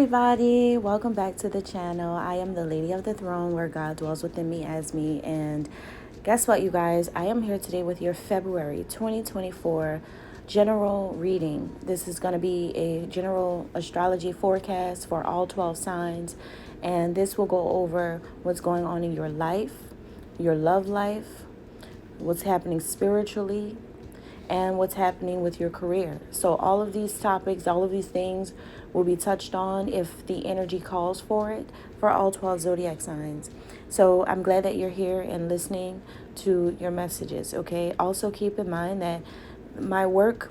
everybody, welcome back to the channel. I am the Lady of the Throne, where God dwells within me as me. And guess what, you guys? I am here today with your February 2024 general reading. This is going to be a general astrology forecast for all 12 signs. And this will go over what's going on in your life, your love life, what's happening spiritually, and what's happening with your career. So all of these topics, all of these things will be touched on if the energy calls for it for all 12 zodiac signs. So I'm glad that you're here and listening to your messages, okay? Also keep in mind that my work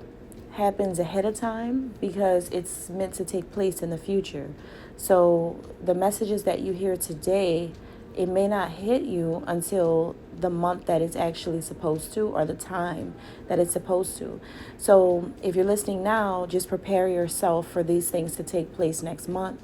happens ahead of time because it's meant to take place in the future. So the messages that you hear today, it may not hit you until the month that it's actually supposed to, or the time that it's supposed to. So if you're listening now, just prepare yourself for these things to take place next month.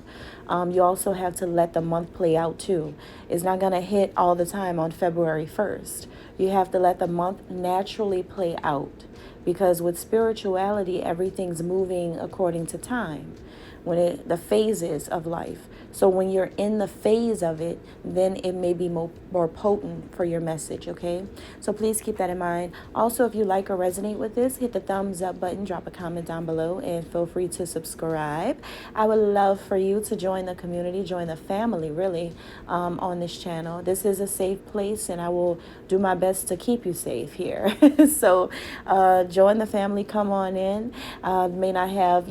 You also have to let the month play out too. It's not going to hit all the time on February 1st. You have to let the month naturally play out, because with spirituality, everything's moving according to time, the phases of life. So when you're in the phase of it, then it may be more potent for your message, okay? So please keep that in mind. Also, if you like or resonate with this, hit the thumbs up button, drop a comment down below, and feel free to subscribe. I would love for you to join the community, join the family, really, on this channel. This is a safe place, and I will do my best to keep you safe here. So join the family, come on in. May not have,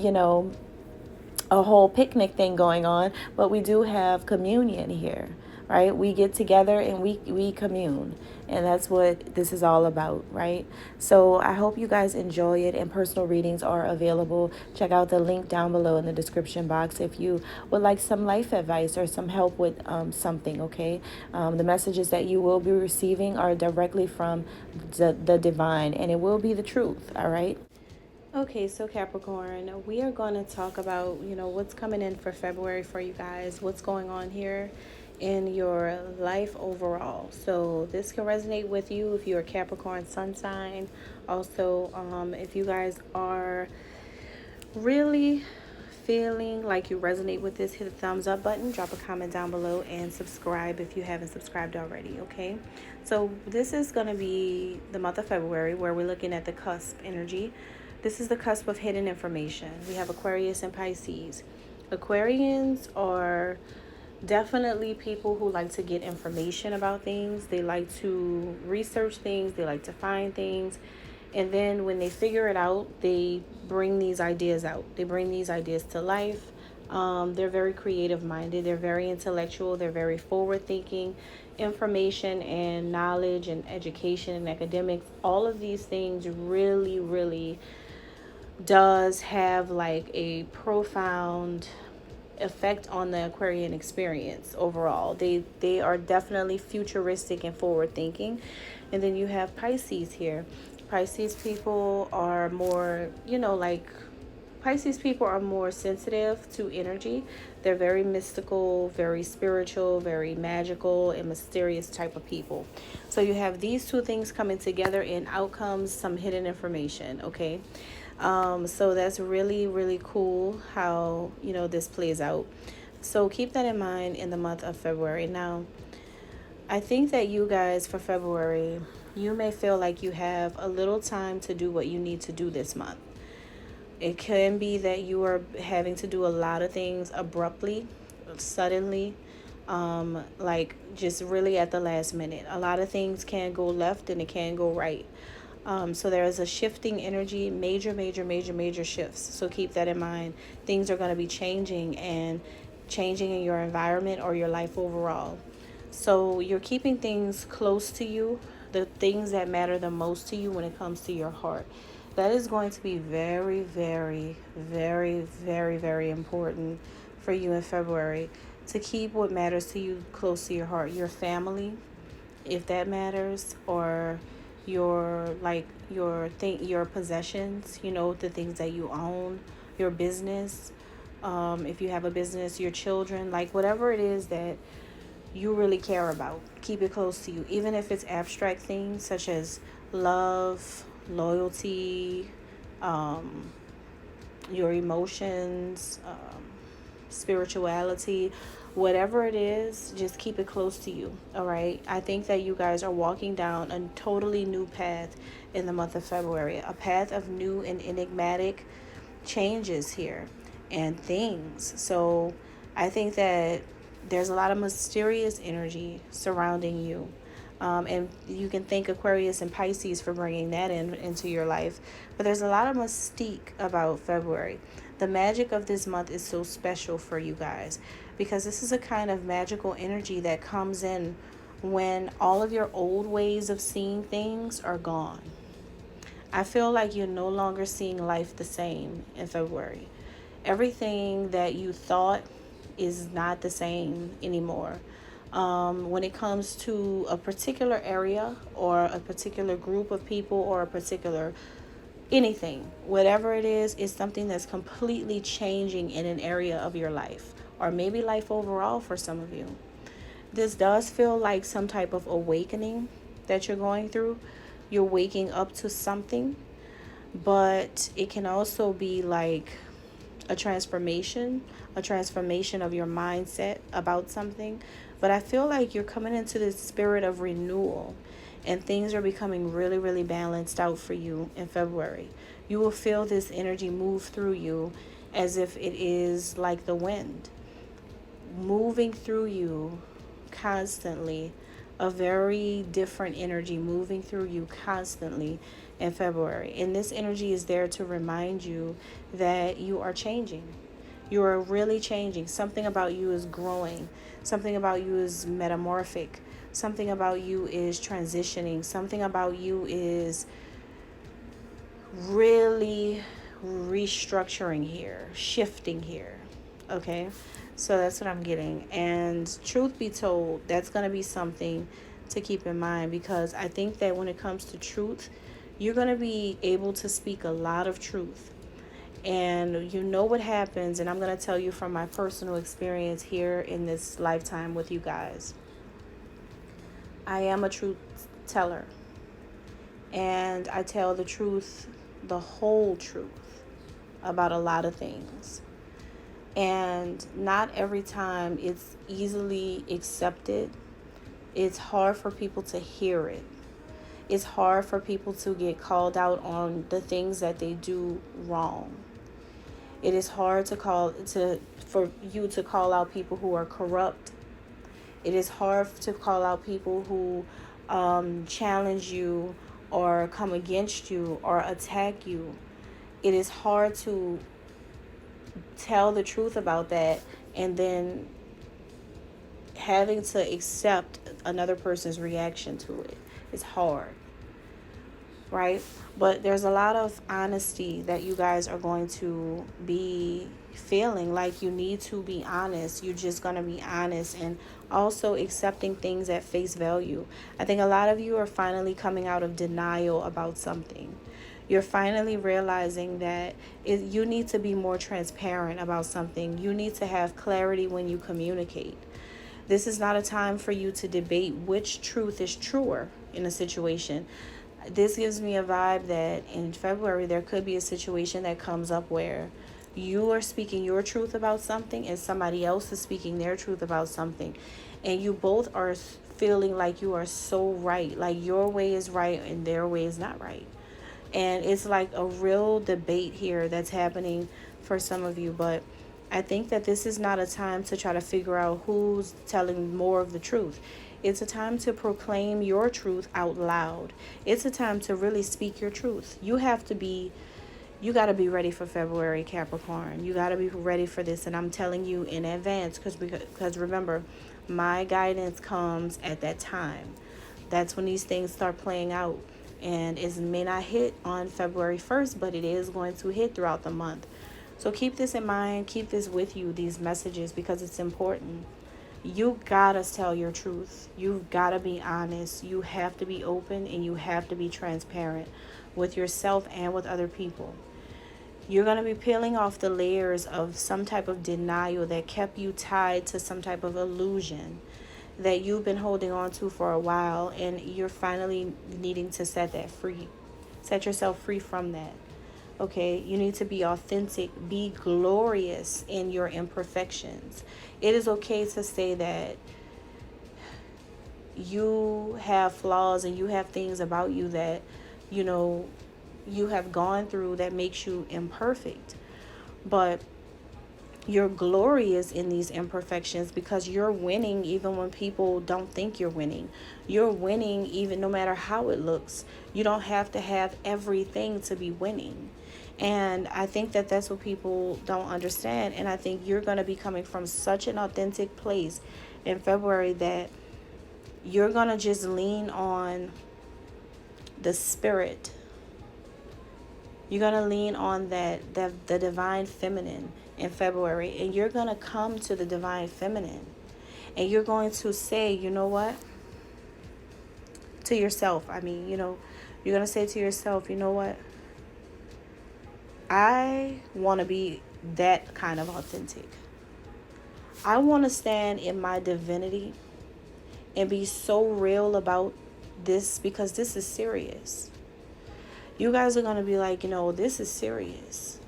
a whole picnic thing going on, but we do have communion here, right? We get together and we commune, and that's what this is all about, right? So I hope you guys enjoy it, and personal readings are available. Check out the link down below in the description box if you would like some life advice or some help with something, okay? The messages that you will be receiving are directly from the divine, and it will be the truth, all right? Okay, so Capricorn, we are going to talk about, what's coming in for February for you guys, what's going on here in your life overall. So this can resonate with you if you're a Capricorn sun sign. Also, if you guys are really feeling like you resonate with this, hit the thumbs up button, drop a comment down below, and subscribe if you haven't subscribed already, okay? So this is going to be the month of February, where we're looking at the cusp energy. This is the cusp of hidden information. We have Aquarius and Pisces. Aquarians are definitely people who like to get information about things. They like to research things. They like to find things. And then when they figure it out, they bring these ideas out. They bring these ideas to life. They're very creative minded. They're very intellectual. They're very forward thinking. Information and knowledge and education and academics, all of these things really, really does have like a profound effect on the Aquarian experience overall. They are definitely futuristic and forward thinking. And then you have Pisces here. Pisces people are more, Pisces people are more sensitive to energy. They're very mystical, very spiritual, very magical and mysterious type of people. So you have these two things coming together, and out comes some hidden information, okay? So that's really, really cool how, this plays out. So keep that in mind in the month of February. Now, I think that you guys, for February, you may feel like you have a little time to do what you need to do this month. It can be that you are having to do a lot of things abruptly, suddenly, like just really at the last minute. A lot of things can go left and it can go right. So there is a shifting energy, major shifts. So keep that in mind. Things are going to be changing in your environment or your life overall. So you're keeping things close to you, the things that matter the most to you when it comes to your heart. That is going to be very, very, very, very, very important for you in February, to keep what matters to you close to your heart. Your family, if that matters, or your possessions, the things that you own, your business, if you have a business, your children, like whatever it is that you really care about, keep it close to you. Even if it's abstract things such as love, loyalty, your emotions, spirituality, whatever it is, just keep it close to you. All right. I think that you guys are walking down a totally new path in the month of February, a path of new and enigmatic changes here and things. So I think that there's a lot of mysterious energy surrounding you. And you can thank Aquarius and Pisces for bringing that into your life. But there's a lot of mystique about February. The magic of this month is so special for you guys because this is a kind of magical energy that comes in when all of your old ways of seeing things are gone. I feel like you're no longer seeing life the same in February. Everything that you thought is not the same anymore. When it comes to a particular area or a particular group of people or a particular anything, whatever it is something that's completely changing in an area of your life or maybe life overall for some of you. This does feel like some type of awakening that you're going through. You're waking up to something, but it can also be like a transformation of your mindset about something. But I feel like you're coming into this spirit of renewal and things are becoming really, really balanced out for you in February. You will feel this energy move through you as if it is like the wind moving through you constantly, a very different energy moving through you constantly in February. And this energy is there to remind you that you are changing. You are really changing. Something about you is growing. Something about you is metamorphic. Something about you is transitioning. Something about you is really restructuring here, shifting here. Okay? So that's what I'm getting. And truth be told, that's going to be something to keep in mind because I think that when it comes to truth, you're going to be able to speak a lot of truth. And you know what happens, and I'm going to tell you from my personal experience here in this lifetime with you guys. I am a truth teller. And I tell the truth, the whole truth about a lot of things. And not every time it's easily accepted. It's hard for people to hear it. It's hard for people to get called out on the things that they do wrong. It is hard for you to call out people who are corrupt. It is hard to call out people who challenge you or come against you or attack you. It is hard to tell the truth about that and then having to accept another person's reaction to it. It's hard, right? But there's a lot of honesty that you guys are going to be feeling like you need to be honest. You're just going to be honest and also accepting things at face value. I think a lot of you are finally coming out of denial about something. You're finally realizing that you need to be more transparent about something. You need to have clarity when you communicate. This is not a time for you to debate which truth is truer in a situation. This gives me a vibe that in February there could be a situation that comes up where you are speaking your truth about something and somebody else is speaking their truth about something. And you both are feeling like you are so right, like your way is right and their way is not right. And it's like a real debate here that's happening for some of you. But I think that this is not a time to try to figure out who's telling more of the truth. It's a time to proclaim your truth out loud. It's a time to really speak your truth. You got to be ready for February, Capricorn. You got to be ready for this. And I'm telling you in advance because remember, my guidance comes at that time. That's when these things start playing out. And it may not hit on February 1st, but it is going to hit throughout the month. So keep this in mind. Keep this with you, these messages, because it's important. You gotta tell your truth. You've gotta be honest. You have to be open and you have to be transparent with yourself and with other people. You're going to be peeling off the layers of some type of denial that kept you tied to some type of illusion that you've been holding on to for a while, and you're finally needing to set that free. Set yourself free from that. Okay, you need to be authentic, be glorious in your imperfections. It is okay to say that you have flaws and you have things about you that, you know, you have gone through that makes you imperfect. But you're glorious in these imperfections because you're winning even when people don't think you're winning. You're winning even no matter how it looks. You don't have to have everything to be winning. And I think that that's what people don't understand. And I think you're going to be coming from such an authentic place in February that you're going to just lean on the spirit. You're going to lean on the divine feminine in February, and you're going to come to the divine feminine, and you're going to say, you know what, to yourself. I mean, you know, you're going to say to yourself, you know what, I want to be that kind of authentic. I want to stand in my divinity and be so real about this because this is serious. You guys are going to be like, you know, this is serious.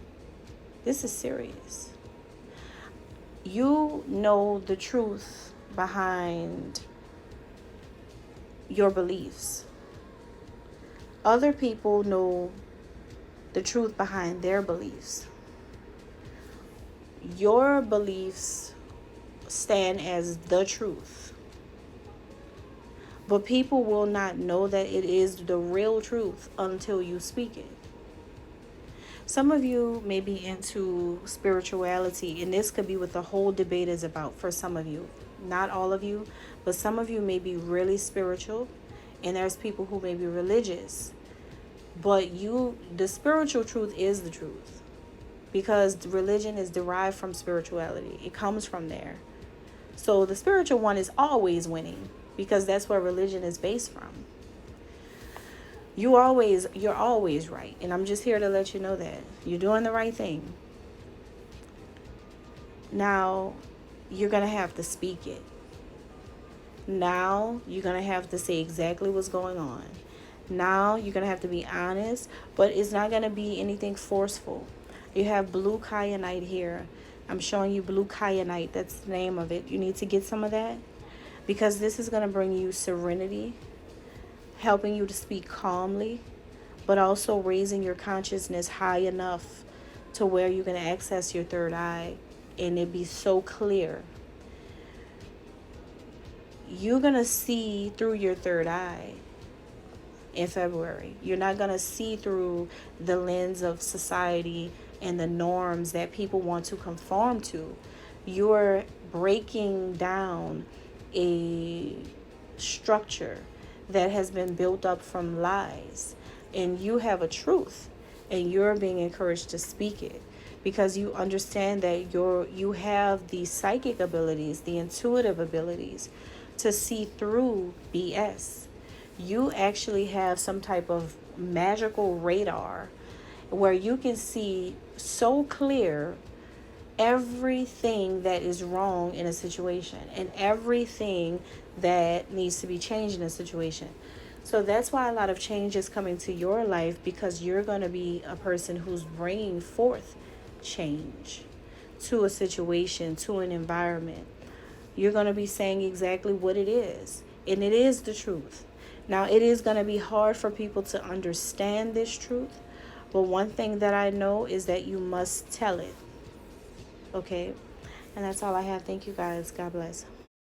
This is serious. You know the truth behind your beliefs. Other people know the truth behind their beliefs. Your beliefs stand as the truth. But people will not know that it is the real truth until you speak it. Some of you may be into spirituality, and this could be what the whole debate is about for some of you. Not all of you, but some of you may be really spiritual, and there's people who may be religious. But the spiritual truth is the truth, because religion is derived from spirituality. It comes from there. So the spiritual one is always winning, because that's where religion is based from. You're always right. And I'm just here to let you know that you're doing the right thing. Now, you're going to have to speak it. Now, you're going to have to say exactly what's going on. Now, you're going to have to be honest, but it's not going to be anything forceful. You have blue kyanite here. I'm showing you blue kyanite. That's the name of it. You need to get some of that because this is going to bring you serenity, helping you to speak calmly, but also raising your consciousness high enough to where you can access your third eye and it be so clear. You're going to see through your third eye in February. You're not going to see through the lens of society and the norms that people want to conform to. You're breaking down a structure that has been built up from lies, and you have a truth, and you're being encouraged to speak it because you understand that you have the psychic abilities, the intuitive abilities to see through BS. You actually have some type of magical radar where you can see so clear everything that is wrong in a situation and everything that needs to be changed in a situation. So that's why a lot of change is coming to your life, because you're going to be a person who's bringing forth change to a situation, to an environment. You're going to be saying exactly what it is, and it is the truth. Now, it is going to be hard for people to understand this truth, but one thing that I know is that you must tell it. Okay? And that's all I have. Thank you guys. God bless.